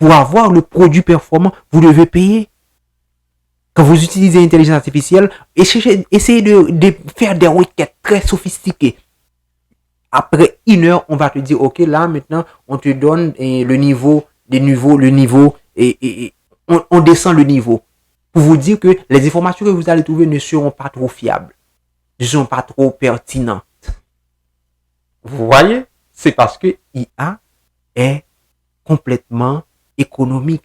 Pour avoir le produit performant, vous devez payer. Quand vous utilisez l'intelligence artificielle, essayez de faire des requêtes très sophistiquées. Après 1 heure, on va te dire, OK, là, maintenant, on te donne le niveau, et on descend le niveau. Pour vous dire que les informations que vous allez trouver ne seront pas trop fiables, ne seront pas trop pertinentes. Vous voyez? C'est parce que IA est complètement économique.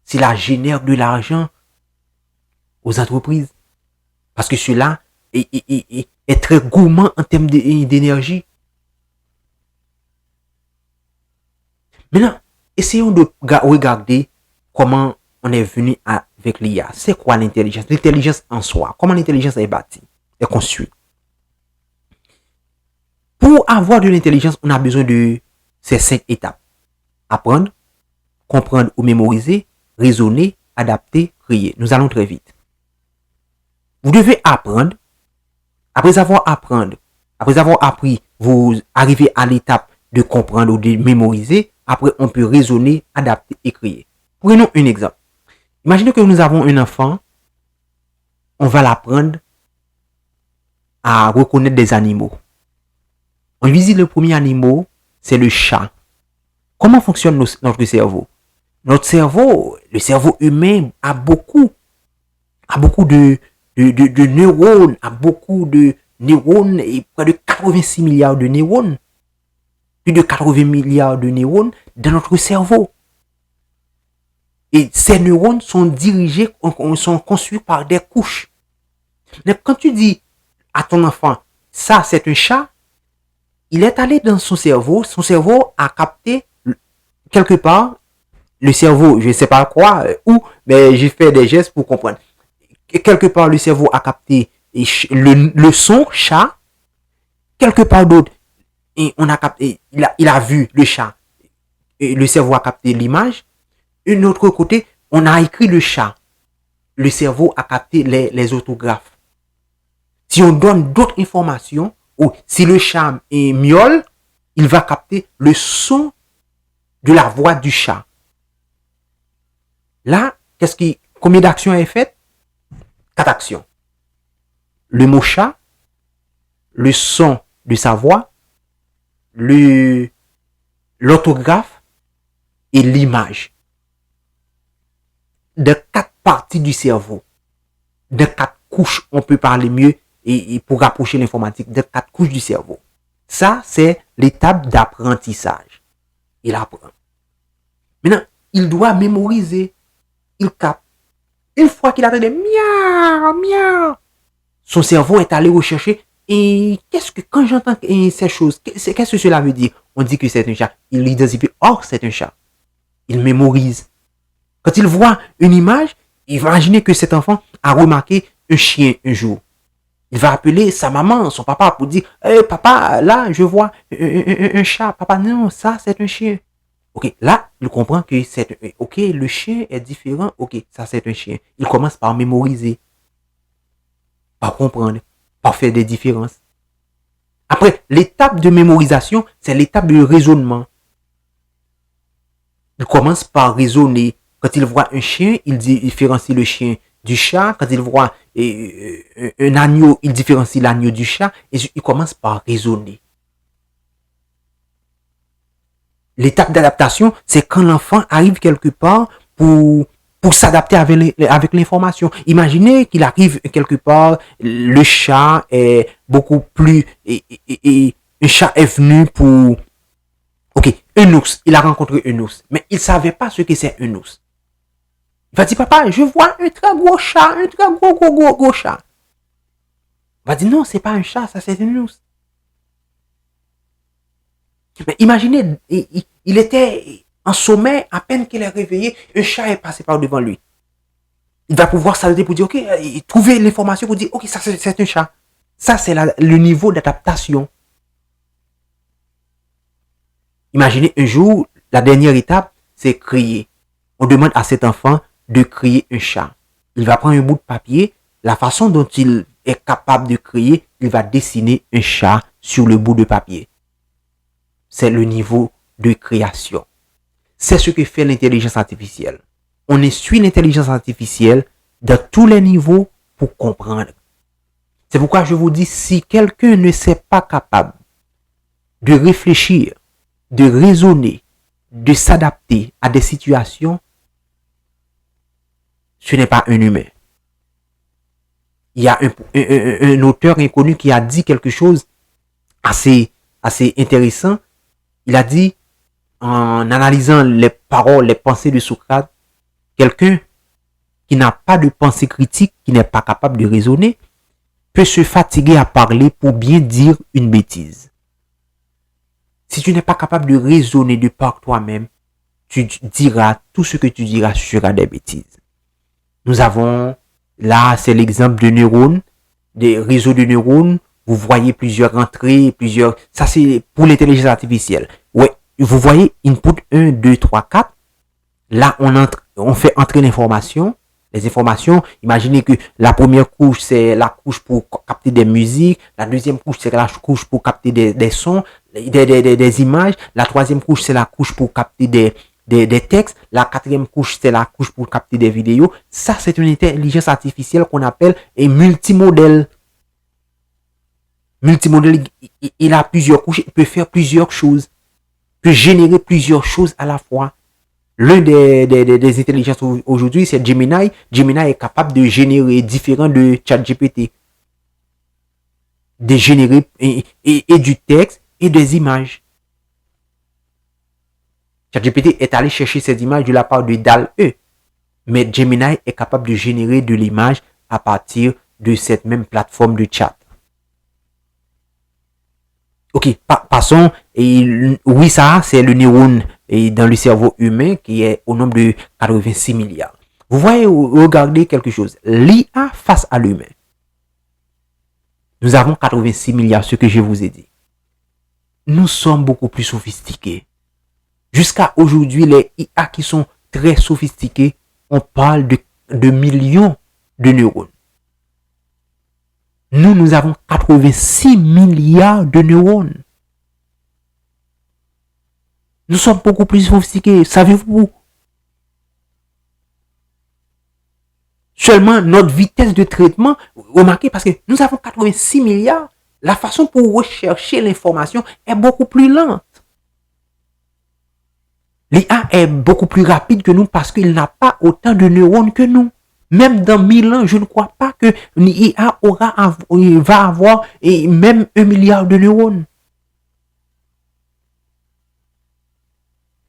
Cela génère de l'argent aux entreprises. Parce que cela est très gourmand en termes d'énergie. Maintenant, essayons de regarder comment on est venu avec l'IA. C'est quoi l'intelligence? L'intelligence en soi. Comment l'intelligence est bâtie, est construite? Pour avoir de l'intelligence, on a besoin de ces 5 étapes. Apprendre, comprendre ou mémoriser, raisonner, adapter, créer. Nous allons très vite. Vous devez apprendre. Après avoir appris, vous arrivez à l'étape de comprendre ou de mémoriser. Après, on peut raisonner, adapter et créer. Prenons un exemple. Imaginez que nous avons un enfant. On va l'apprendre à reconnaître des animaux. On lui dit le premier animal, c'est le chat. Comment fonctionne notre cerveau? Notre cerveau, le cerveau humain a beaucoup de neurones, et près de 86 milliards de neurones. Plus de 80 milliards de neurones dans notre cerveau. Et ces neurones sont dirigés, sont construits par des couches. Mais quand tu dis à ton enfant, ça c'est un chat, il est allé dans son cerveau a capté quelque part, le cerveau, je ne sais pas quoi, où, mais j'ai fait des gestes pour comprendre. Quelque part, le cerveau a capté le son chat, quelque part d'autre, et on a capté, il a vu le chat, et le cerveau a capté l'image. Un autre côté, on a écrit le chat, le cerveau a capté les orthographes. Si on donne d'autres informations, ou si le chat est miaule, il va capter le son de la voix du chat. Là, combien d'actions est faite? 4 actions. Le mot chat, le son de sa voix, l'orthographe et l'image. De 4 parties du cerveau, de 4 couches, on peut parler mieux et pour rapprocher l'informatique, de 4 couches du cerveau. Ça, c'est l'étape d'apprentissage. Il apprend. Maintenant, il doit mémoriser. Il capte. Une fois qu'il a entendu miaou, miaou, son cerveau est allé rechercher. Et quand j'entends ces choses, qu'est-ce que cela veut dire? On dit que c'est un chat. Il identifie, c'est un chat. Il mémorise. Quand il voit une image, imaginez que cet enfant a remarqué un chien un jour. Il va appeler sa maman, son papa pour dire, papa, là, je vois un chat. Papa, non, ça, c'est un chien. Ok, là, il comprend que le chien est différent. Ok, ça, c'est un chien. Il commence par mémoriser, par comprendre, par faire des différences. Après, l'étape de mémorisation, c'est l'étape de raisonnement. Il commence par raisonner. Quand il voit un chien, il différencie le chien du chat. Quand il voit un agneau, il différencie l'agneau du chat. Et il commence par raisonner. L'étape d'adaptation, c'est quand l'enfant arrive quelque part pour s'adapter avec l'information. Imaginez qu'il arrive quelque part, le chat est beaucoup plus... un chat est venu pour... Ok, un ours. Il a rencontré un ours. Mais il ne savait pas ce que c'est un ours. Il va dire, papa, je vois un très gros chat, un très gros chat. Il va dire, non, c'est pas un chat, ça c'est un ours. Mais imaginez, il était en sommeil, à peine qu'il est réveillé, un chat est passé par devant lui. Il va pouvoir s'arrêter pour dire, ok, trouver l'information pour dire, ok, ça c'est un chat. Ça c'est le niveau d'adaptation. Imaginez un jour, la dernière étape, c'est crier. On demande à cet enfant de crier un chat. Il va prendre un bout de papier, la façon dont il est capable de crier, il va dessiner un chat sur le bout de papier. C'est le niveau de création. C'est ce que fait l'intelligence artificielle. On instruit l'intelligence artificielle de tous les niveaux pour comprendre. C'est pourquoi je vous dis, si quelqu'un ne s'est pas capable de réfléchir, de raisonner, de s'adapter à des situations, ce n'est pas un humain. Il y a un auteur inconnu qui a dit quelque chose assez intéressant. Il a dit, en analysant les paroles, les pensées de Socrate, quelqu'un qui n'a pas de pensée critique, qui n'est pas capable de raisonner, peut se fatiguer à parler pour bien dire une bêtise. Si tu n'es pas capable de raisonner de par toi-même, tu diras, tout ce que tu diras sera des bêtises. Nous avons, là, c'est l'exemple de neurones, des réseaux de neurones. Vous voyez plusieurs entrées, ça c'est pour l'intelligence artificielle. Ouais, vous voyez input 1, 2, 3, 4. Là, on fait entrer l'information. Les informations, imaginez que la première couche, c'est la couche pour capter des musiques. La deuxième couche, c'est la couche pour capter des sons, des images. La troisième couche, c'est la couche pour capter des textes. La quatrième couche, c'est la couche pour capter des vidéos. Ça, c'est une intelligence artificielle qu'on appelle un multimodèle. Multimodèle, il a plusieurs couches, il peut faire plusieurs choses. Il peut générer plusieurs choses à la fois. L'un des intelligences aujourd'hui, c'est Gemini. Gemini est capable de générer différents de ChatGPT. De générer et du texte et des images. ChatGPT est allé chercher ces images de la part de DALL-E. Mais Gemini est capable de générer de l'image à partir de cette même plateforme de chat. Ok, passons. Et oui, ça, c'est le neurone dans le cerveau humain qui est au nombre de 86 milliards. Vous voyez, regardez quelque chose. L'IA face à l'humain. Nous avons 86 milliards, ce que je vous ai dit. Nous sommes beaucoup plus sophistiqués. Jusqu'à aujourd'hui, les IA qui sont très sophistiqués, on parle de millions de neurones. Nous avons 86 milliards de neurones. Nous sommes beaucoup plus sophistiqués. Savez-vous? Seulement notre vitesse de traitement, remarquez, parce que nous avons 86 milliards, la façon pour rechercher l'information est beaucoup plus lente. L'IA est beaucoup plus rapide que nous parce qu'il n'a pas autant de neurones que nous. Même dans 1000 ans, je ne crois pas que l'IA va avoir même 1 milliard de neurones.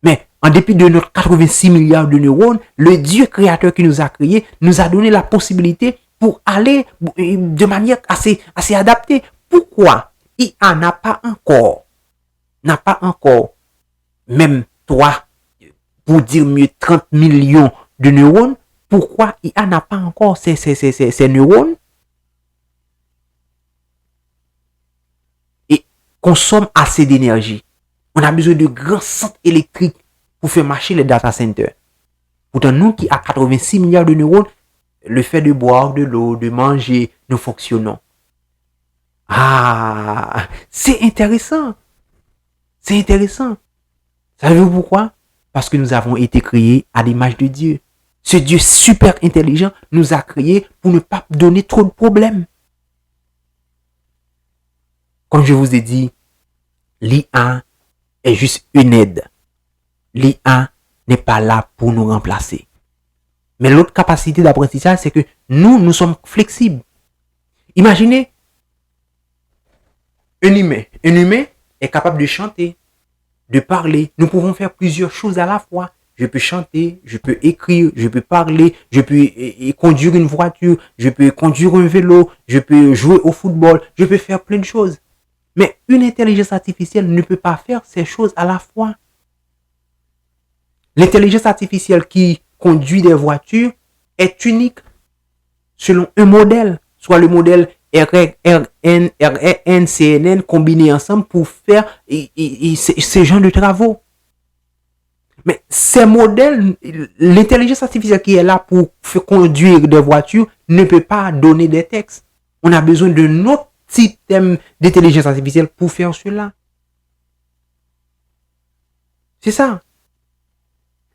Mais en dépit de notre 86 milliards de neurones, le Dieu créateur qui nous a créés nous a donné la possibilité pour aller de manière assez adaptée. Pourquoi IA n'a pas encore, même toi, pour dire mieux 30 millions de neurones, pourquoi IA n'a pas encore ces neurones et consomme assez d'énergie? On a besoin de grands centres électriques pour faire marcher les data centers. Pourtant, nous qui avons 86 milliards de neurones, le fait de boire de l'eau, de manger, nous fonctionnons. Ah, c'est intéressant. C'est intéressant. Savez-vous pourquoi? Parce que nous avons été créés à l'image de Dieu. Ce Dieu super intelligent nous a créés pour ne pas donner trop de problèmes. Comme je vous ai dit, l'IA est juste une aide. L'IA n'est pas là pour nous remplacer. Mais l'autre capacité d'apprentissage, c'est que nous sommes flexibles. Imaginez un humain. Un humain est capable de chanter, de parler. Nous pouvons faire plusieurs choses à la fois. Je peux chanter, je peux écrire, je peux parler, je peux conduire une voiture, je peux conduire un vélo, je peux jouer au football, je peux faire plein de choses. Mais une intelligence artificielle ne peut pas faire ces choses à la fois. L'intelligence artificielle qui conduit des voitures est unique selon un modèle, soit le modèle RN, CNN combinés ensemble pour faire ces genres de travaux. Mais ces modèles, l'intelligence artificielle qui est là pour faire conduire des voitures ne peut pas donner des textes. On a besoin de notre système d'intelligence artificielle pour faire cela. C'est ça.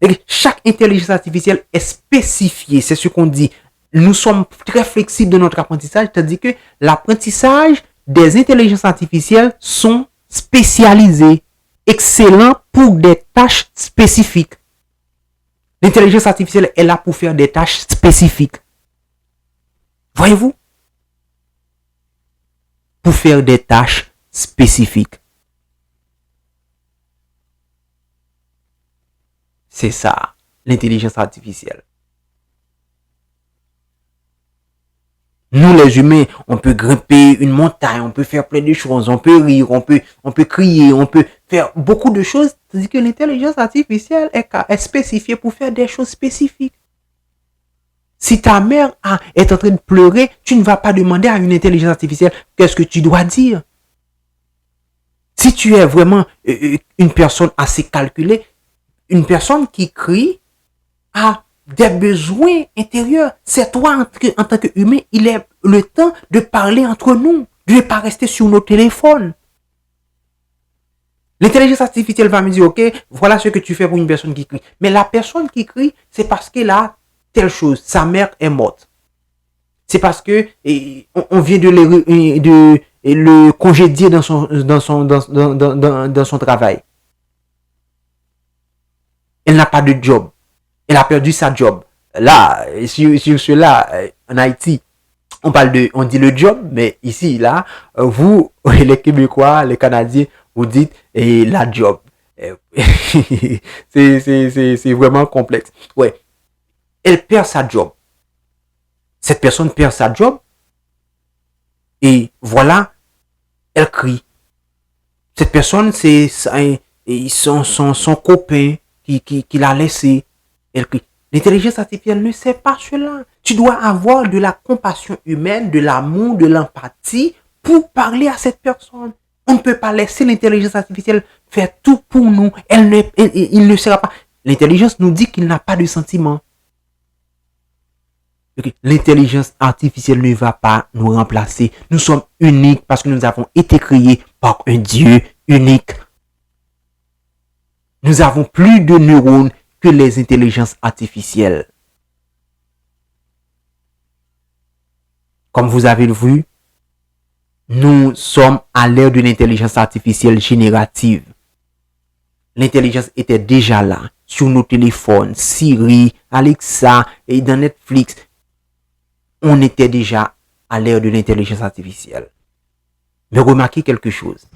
Et chaque intelligence artificielle est spécifiée. C'est ce qu'on dit. Nous sommes très flexibles dans notre apprentissage, tandis que l'apprentissage des intelligences artificielles sont spécialisés, excellents pour des tâches spécifiques. L'intelligence artificielle est là pour faire des tâches spécifiques. Voyez-vous? Pour faire des tâches spécifiques. C'est ça, l'intelligence artificielle. Nous, les humains, on peut grimper une montagne, on peut faire plein de choses, on peut rire, on peut crier, on peut faire beaucoup de choses, tandis que l'intelligence artificielle est spécifiée pour faire des choses spécifiques. Si ta mère est en train de pleurer, tu ne vas pas demander à une intelligence artificielle qu'est-ce que tu dois dire. Si tu es vraiment une personne assez calculée, une personne qui crie a des besoins intérieurs. C'est toi, en tant qu'humain, il est le temps de parler entre nous, de ne pas rester sur nos téléphones. L'intelligence artificielle va me dire, ok, voilà ce que tu fais pour une personne qui crie. Mais la personne qui crie, c'est parce qu'elle a telle chose. Sa mère est morte. C'est parce que on vient de le congédier dans son travail. Elle n'a pas de job. Elle a perdu sa job. Là, sur cela, en Haïti, on dit le job, mais ici, là, vous, les Québécois, les Canadiens, vous dites la job. C'est vraiment complexe. Ouais. Elle perd sa job. Cette personne perd sa job. Et voilà, elle crie. Cette personne, c'est son copain qui l'a laissé. Elle crie. L'intelligence artificielle ne sait pas cela. Tu dois avoir de la compassion humaine, de l'amour, de l'empathie pour parler à cette personne. On ne peut pas laisser l'intelligence artificielle faire tout pour nous. Il ne sera pas. L'intelligence nous dit qu'il n'a pas de sentiments. L'intelligence artificielle ne va pas nous remplacer. Nous sommes uniques parce que nous avons été créés par un Dieu unique. Nous avons plus de neurones que les intelligences artificielles. Comme vous avez vu, nous sommes à l'ère de l'intelligence artificielle générative. L'intelligence était déjà là, sur nos téléphones, Siri, Alexa et dans Netflix. On était déjà à l'ère de l'intelligence artificielle. Mais remarquez quelque chose.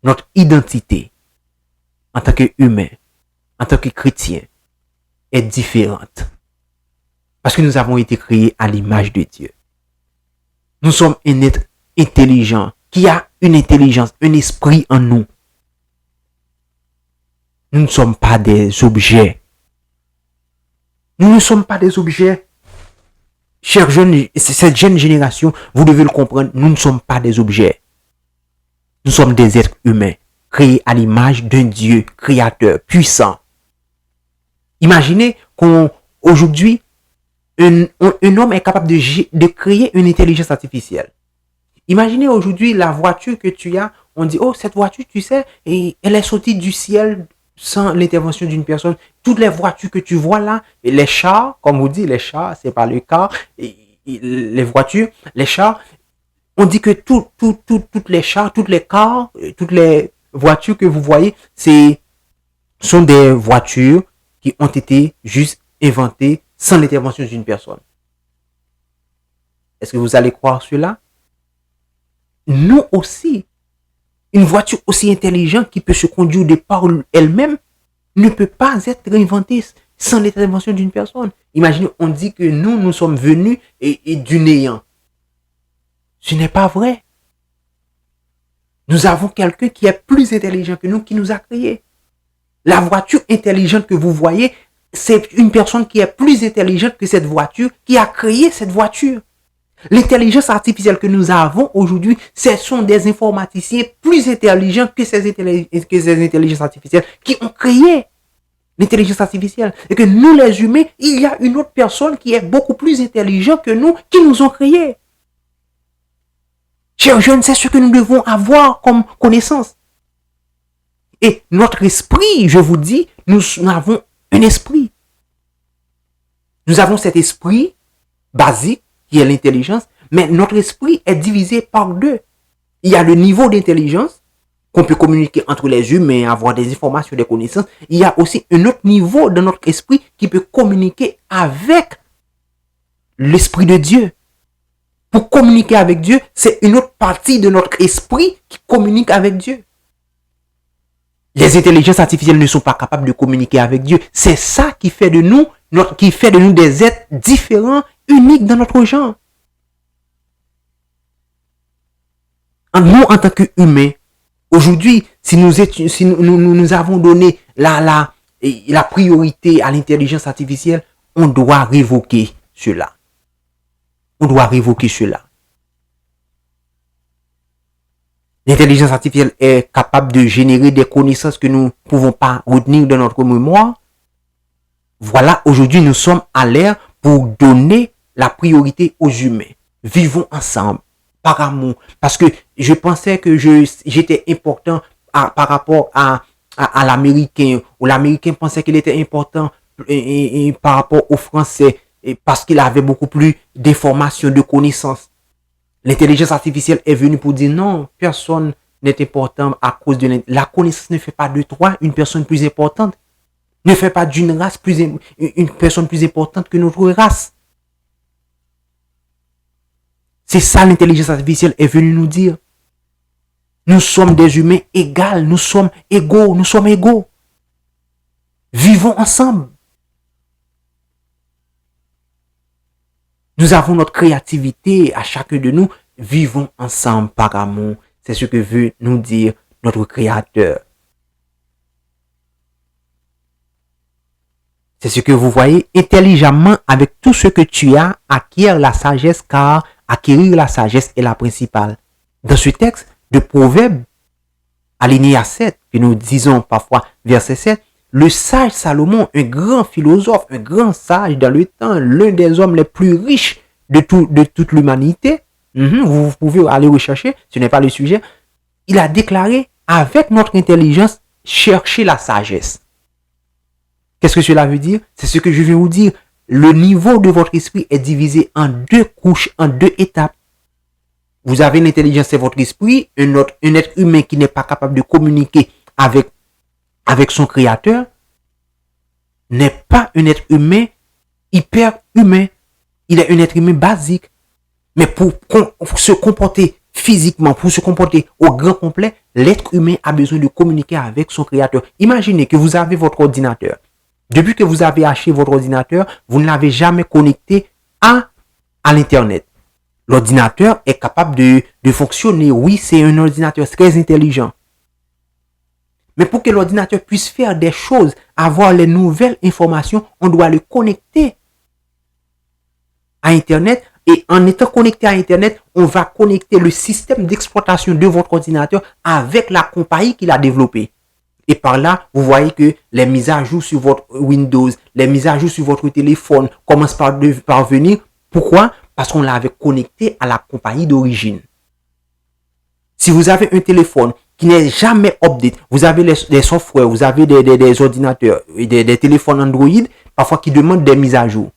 Notre identité, en tant qu'humain, en tant que chrétien, est différente. Parce que nous avons été créés à l'image de Dieu. Nous sommes un être intelligent, qui a une intelligence, un esprit en nous. Nous ne sommes pas des objets. Nous ne sommes pas des objets. Chers jeunes, cette jeune génération, vous devez le comprendre, nous ne sommes pas des objets. Nous sommes des êtres humains, créés à l'image d'un Dieu créateur, puissant. Imaginez qu'aujourd'hui, un homme est capable de créer une intelligence artificielle. Imaginez aujourd'hui la voiture que tu as, on dit, oh, cette voiture, tu sais, et elle est sortie du ciel sans l'intervention d'une personne. Toutes les voitures que tu vois là, et les chars, comme on dit, les chars, c'est pas le car, les voitures, les chars, on dit que toutes les chars, toutes les cars, toutes les voitures que vous voyez, sont des voitures qui ont été juste inventées sans l'intervention d'une personne. Est-ce que vous allez croire cela? Nous aussi, une voiture aussi intelligente qui peut se conduire de par elle-même ne peut pas être inventée sans l'intervention d'une personne. Imaginez, on dit que nous sommes venus et du néant. Ce n'est pas vrai. Nous avons quelqu'un qui est plus intelligent que nous, qui nous a créés. La voiture intelligente que vous voyez, c'est une personne qui est plus intelligente que cette voiture, qui a créé cette voiture. L'intelligence artificielle que nous avons aujourd'hui, ce sont des informaticiens plus intelligents que ces intelligences artificielles qui ont créé l'intelligence artificielle. Et que nous, les humains, il y a une autre personne qui est beaucoup plus intelligente que nous, qui nous ont créés. Chers jeunes, c'est ce que nous devons avoir comme connaissance. Et notre esprit, je vous dis, nous avons un esprit. Nous avons cet esprit basique qui est l'intelligence, mais notre esprit est divisé par deux. Il y a le niveau d'intelligence qu'on peut communiquer entre les humains, avoir des informations, des connaissances. Il y a aussi un autre niveau de notre esprit qui peut communiquer avec l'esprit de Dieu. Pour communiquer avec Dieu, c'est une autre partie de notre esprit qui communique avec Dieu. Les intelligences artificielles ne sont pas capables de communiquer avec Dieu. C'est ça qui fait de nous, des êtres différents, uniques dans notre genre. Nous, en tant qu'humains, aujourd'hui, si nous avons donné la priorité à l'intelligence artificielle, on doit révoquer cela. On doit révoquer cela. L'intelligence artificielle est capable de générer des connaissances que nous ne pouvons pas retenir dans notre mémoire. Voilà, aujourd'hui, nous sommes à l'ère pour donner la priorité aux humains. Vivons ensemble, par amour. Parce que je pensais que j'étais important par rapport à l'Américain, ou l'Américain pensait qu'il était important par rapport au Français, parce qu'il avait beaucoup plus d'informations, de connaissances. L'intelligence artificielle est venue pour dire non, personne n'est important à cause de la connaissance ne fait pas de toi une personne plus importante. Ne fait pas d'une race une personne plus importante que notre race. C'est ça l'intelligence artificielle est venue nous dire. Nous sommes des humains égaux, nous sommes égaux. Vivons ensemble. Nous avons notre créativité à chacun de nous. Vivons ensemble par amour. C'est ce que veut nous dire notre Créateur. C'est ce que vous voyez intelligemment avec tout ce que tu as, acquiert la sagesse, car acquérir la sagesse est la principale. Dans ce texte de Proverbes, alinéa 7, que nous disons parfois verset 7, le sage Salomon, un grand philosophe, un grand sage dans le temps, l'un des hommes les plus riches de toute l'humanité, vous pouvez aller rechercher, ce n'est pas le sujet, il a déclaré, avec notre intelligence, chercher la sagesse. Qu'est-ce que cela veut dire? C'est ce que je vais vous dire. Le niveau de votre esprit est divisé en deux couches, en deux étapes. Vous avez l'intelligence, c'est votre esprit, un être humain qui n'est pas capable de communiquer avec son créateur, n'est pas un être humain hyper humain. Il est un être humain basique. Mais pour se comporter physiquement, pour se comporter au grand complet, l'être humain a besoin de communiquer avec son créateur. Imaginez que vous avez votre ordinateur. Depuis que vous avez acheté votre ordinateur, vous ne l'avez jamais connecté à l'Internet. L'ordinateur est capable de fonctionner. Oui, c'est un ordinateur très intelligent. Mais pour que l'ordinateur puisse faire des choses, avoir les nouvelles informations, on doit le connecter à Internet. Et en étant connecté à Internet, on va connecter le système d'exploitation de votre ordinateur avec la compagnie qui l'a développé. Et par là, vous voyez que les mises à jour sur votre Windows, les mises à jour sur votre téléphone commencent par venir. Pourquoi? Parce qu'on l'avait connecté à la compagnie d'origine. Si vous avez un téléphone qui n'est jamais update, vous avez des softwares, vous avez des ordinateurs, des téléphones Android, parfois qui demandent des mises à jour.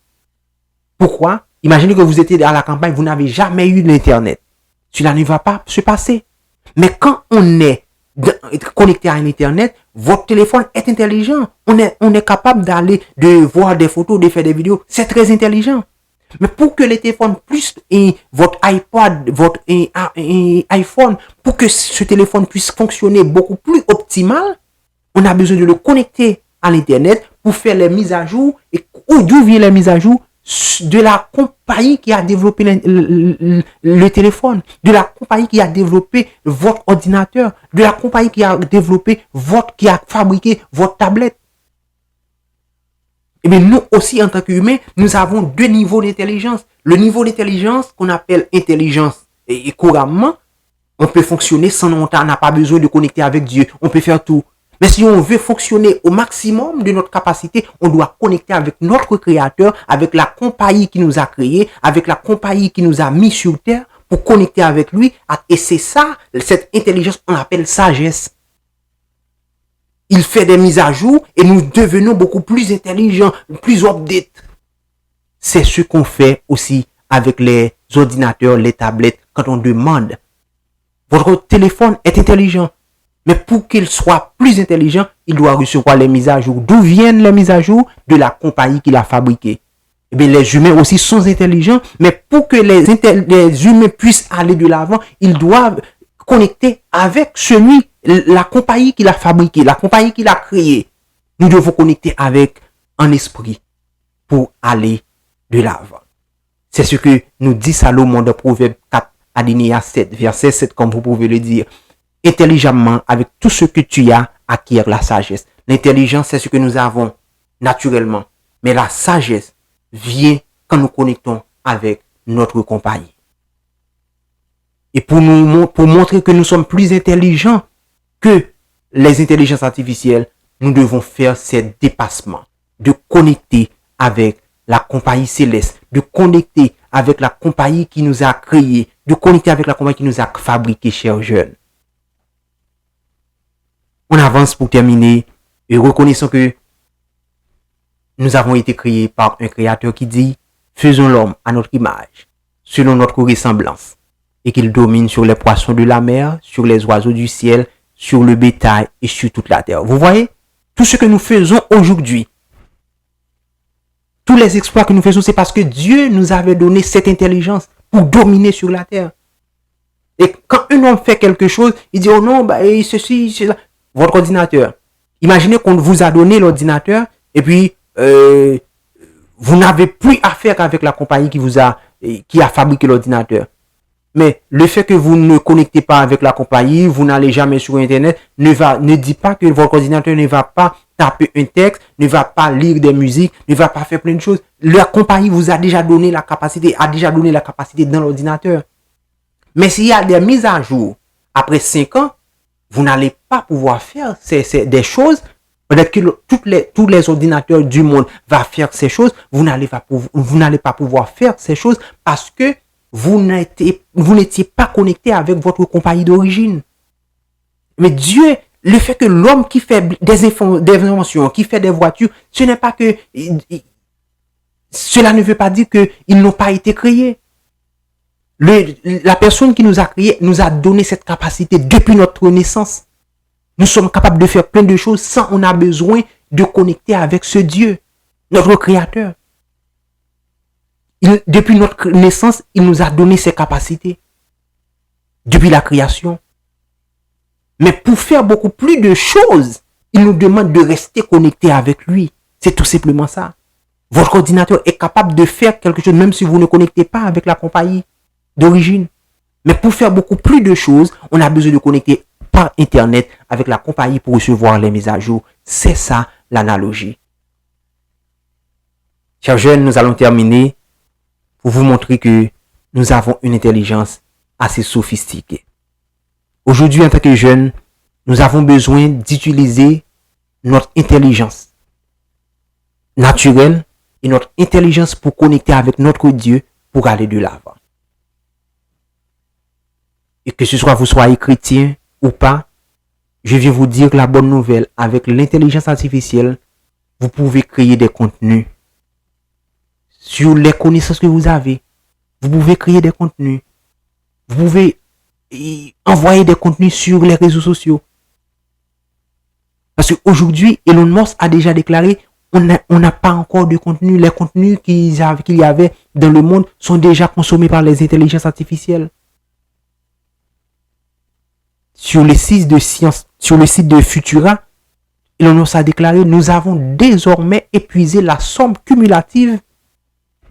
Pourquoi? Imaginez que vous étiez à la campagne, vous n'avez jamais eu l'Internet. Cela ne va pas se passer. Mais quand on est connecté à l'Internet, votre téléphone est intelligent. On est capable de voir des photos, de faire des vidéos. C'est très intelligent. Mais pour que le téléphone puisse, votre iPod, votre iPhone, pour que ce téléphone puisse fonctionner beaucoup plus optimal, on a besoin de le connecter à l'Internet pour faire les mises à jour. Et d'où viennent les mises à jour? De la compagnie qui a développé le téléphone, de la compagnie qui a développé votre ordinateur, de la compagnie qui a développé qui a fabriqué votre tablette. Et bien nous aussi en tant qu'humains, nous avons deux niveaux d'intelligence. Le niveau d'intelligence qu'on appelle intelligence et couramment, on peut fonctionner sans on n'a pas besoin de connecter avec Dieu. On peut faire tout. Mais si on veut fonctionner au maximum de notre capacité, on doit connecter avec notre Créateur, avec la compagnie qui nous a créés, avec la compagnie qui nous a mis sur terre pour connecter avec lui. Et c'est ça, cette intelligence, on appelle sagesse. il fait des mises à jour et nous devenons beaucoup plus intelligents, plus update. C'est ce qu'on fait aussi avec les ordinateurs, les tablettes, quand on demande. Votre téléphone est intelligent, mais pour qu'il soit plus intelligent, il doit recevoir les mises à jour. D'où viennent les mises à jour? De la compagnie qui l'a fabriqué. Eh bien, les humains aussi sont intelligents, mais pour que les humains puissent aller de l'avant, ils doivent connecter avec la compagnie qui l'a fabriqué, la compagnie qui l'a créé. Nous devons connecter avec un esprit pour aller de l'avant. C'est ce que nous dit Salomon dans Proverbe 4, alinéa 7, verset 7, comme vous pouvez le dire. Intelligemment, avec tout ce que tu as, acquiert la sagesse. L'intelligence, c'est ce que nous avons naturellement. Mais la sagesse vient quand nous connectons avec notre compagnie. Et pour montrer que nous sommes plus intelligents que les intelligences artificielles, nous devons faire ces dépassements, de connecter avec la compagnie céleste, de connecter avec la compagnie qui nous a créés, de connecter avec la compagnie qui nous a fabriqués, chers jeunes. On avance pour terminer et reconnaissons que nous avons été créés par un créateur qui dit « Faisons l'homme à notre image, selon notre ressemblance, et qu'il domine sur les poissons de la mer, sur les oiseaux du ciel, sur le bétail et sur toute la terre. » Vous voyez, tout ce que nous faisons aujourd'hui, tous les exploits que nous faisons, c'est parce que Dieu nous avait donné cette intelligence pour dominer sur la terre. Et quand un homme fait quelque chose, il dit « Oh non, ceci, cela. » Votre ordinateur. Imaginez qu'on vous a donné l'ordinateur et puis vous n'avez plus affaire avec la compagnie qui a fabriqué l'ordinateur. Mais le fait que vous ne connectez pas avec la compagnie, vous n'allez jamais sur Internet, ne dit pas que votre ordinateur ne va pas taper un texte, ne va pas lire des musiques, ne va pas faire plein de choses. La compagnie vous a déjà donné la capacité dans l'ordinateur. Mais s'il y a des mises à jour après 5 ans, vous n'allez pas pouvoir faire des choses. Peut-être que tous les ordinateurs du monde vont faire ces choses. Vous n'allez pas pouvoir faire ces choses parce que vous n'étiez pas connecté avec votre compagnie d'origine. Mais Dieu, le fait que l'homme qui fait des inventions, qui fait des voitures, ce n'est pas que cela ne veut pas dire qu'ils n'ont pas été créés. La personne qui nous a créés nous a donné cette capacité depuis notre naissance. Nous sommes capables de faire plein de choses sans on a besoin de connecter avec ce Dieu, notre Créateur. Depuis notre naissance, il nous a donné ces capacités. Depuis la création. Mais pour faire beaucoup plus de choses, il nous demande de rester connecté avec lui. C'est tout simplement ça. Votre ordinateur est capable de faire quelque chose même si vous ne connectez pas avec la compagnie d'origine. Mais pour faire beaucoup plus de choses, on a besoin de connecter par Internet avec la compagnie pour recevoir les mises à jour. C'est ça l'analogie. Chers jeunes, nous allons terminer pour vous montrer que nous avons une intelligence assez sophistiquée. Aujourd'hui, en tant que jeunes, nous avons besoin d'utiliser notre intelligence naturelle et notre intelligence pour connecter avec notre Dieu pour aller de l'avant. Et que ce soit vous soyez chrétien ou pas, je viens vous dire la bonne nouvelle. Avec l'intelligence artificielle, vous pouvez créer des contenus sur les connaissances que vous avez. Vous pouvez créer des contenus. Vous pouvez envoyer des contenus sur les réseaux sociaux. Parce qu'aujourd'hui, Elon Musk a déjà déclaré on n'a pas encore de contenu. Les contenus qu'il y avait dans le monde sont déjà consommés par les intelligences artificielles. Sur le site de Futura, Elon Musk a déclaré nous avons désormais épuisé la somme cumulative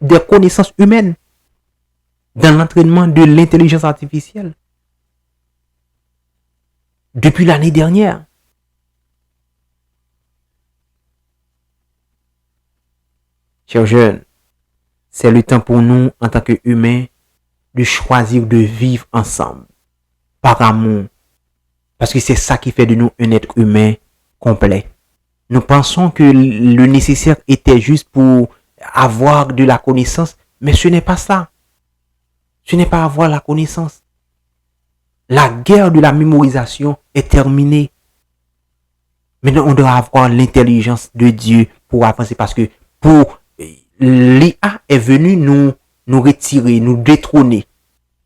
des connaissances humaines dans l'entraînement de l'intelligence artificielle depuis l'année dernière. Chers jeunes, c'est le temps pour nous, en tant qu'humains, de choisir de vivre ensemble, par amour, parce que c'est ça qui fait de nous un être humain complet. Nous pensons que le nécessaire était juste pour avoir de la connaissance, mais ce n'est pas ça. Ce n'est pas avoir la connaissance. La guerre de la mémorisation est terminée. Maintenant, on doit avoir l'intelligence de Dieu pour avancer parce que pour l'IA est venu nous retirer, nous détrôner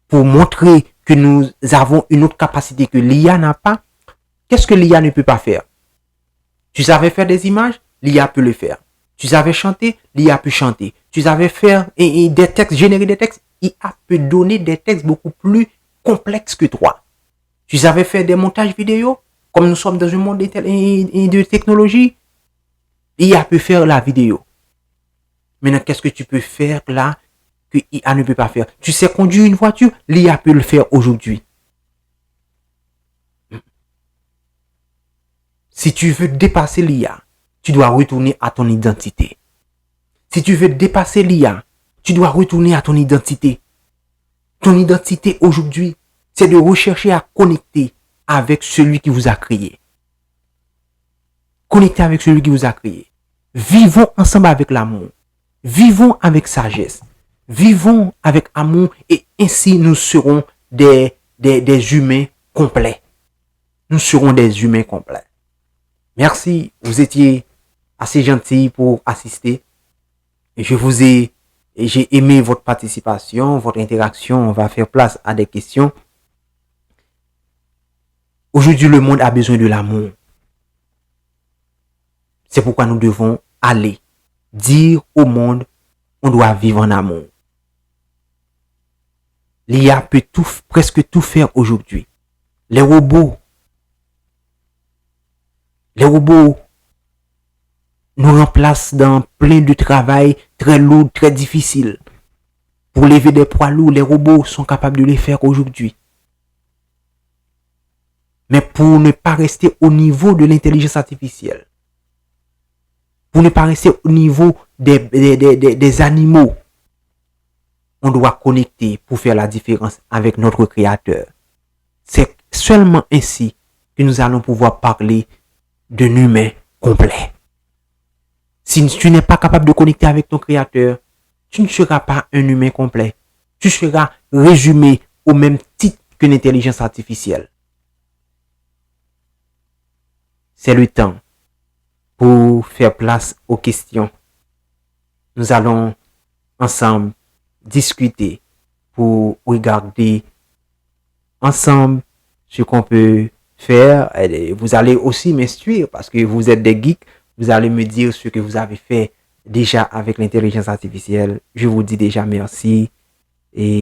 pour montrer que nous avons une autre capacité que l'IA n'a pas. Qu'est-ce que l'IA ne peut pas faire? Tu savais faire des images? L'IA peut le faire. Tu savais chanter? L'IA peut chanter. Tu savais faire des textes, générer des textes? l'IA peut donner des textes beaucoup plus complexes que toi. Tu savais faire des montages vidéo? Comme nous sommes dans un monde de technologie, l'IA peut faire la vidéo. Maintenant, qu'est-ce que tu peux faire là que l'IA ne peut pas faire? Tu sais conduire une voiture? L'IA peut le faire aujourd'hui. Si tu veux dépasser l'IA, tu dois retourner à ton identité. Si tu veux dépasser l'IA, tu dois retourner à ton identité. Ton identité aujourd'hui, c'est de rechercher à connecter avec celui qui vous a créé. Connecter avec celui qui vous a créé. Vivons ensemble avec l'amour. Vivons avec sagesse. Vivons avec amour et ainsi nous serons des humains complets. Nous serons des humains complets. Merci, vous étiez assez gentil pour assister. Et j'ai aimé votre participation, votre interaction. On va faire place à des questions. Aujourd'hui, le monde a besoin de l'amour. C'est pourquoi nous devons aller dire au monde, on doit vivre en amour. L'IA peut presque tout faire aujourd'hui. Les robots nous remplacent dans plein de travail très lourd, très difficile. Pour lever des poids lourds, les robots sont capables de les faire aujourd'hui. Mais pour ne pas rester au niveau de l'intelligence artificielle, pour ne pas rester au niveau des animaux, on doit connecter pour faire la différence avec notre Créateur. C'est seulement ainsi que nous allons pouvoir parler d'un humain complet. Si tu n'es pas capable de connecter avec ton Créateur, tu ne seras pas un humain complet. Tu seras résumé au même titre que l'intelligence artificielle. C'est le temps pour faire place aux questions. Nous allons ensemble discuter pour regarder ensemble ce qu'on peut faire. Vous allez aussi m'instruire parce que vous êtes des geeks. Vous allez me dire ce que vous avez fait déjà avec l'intelligence artificielle. Je vous dis déjà merci et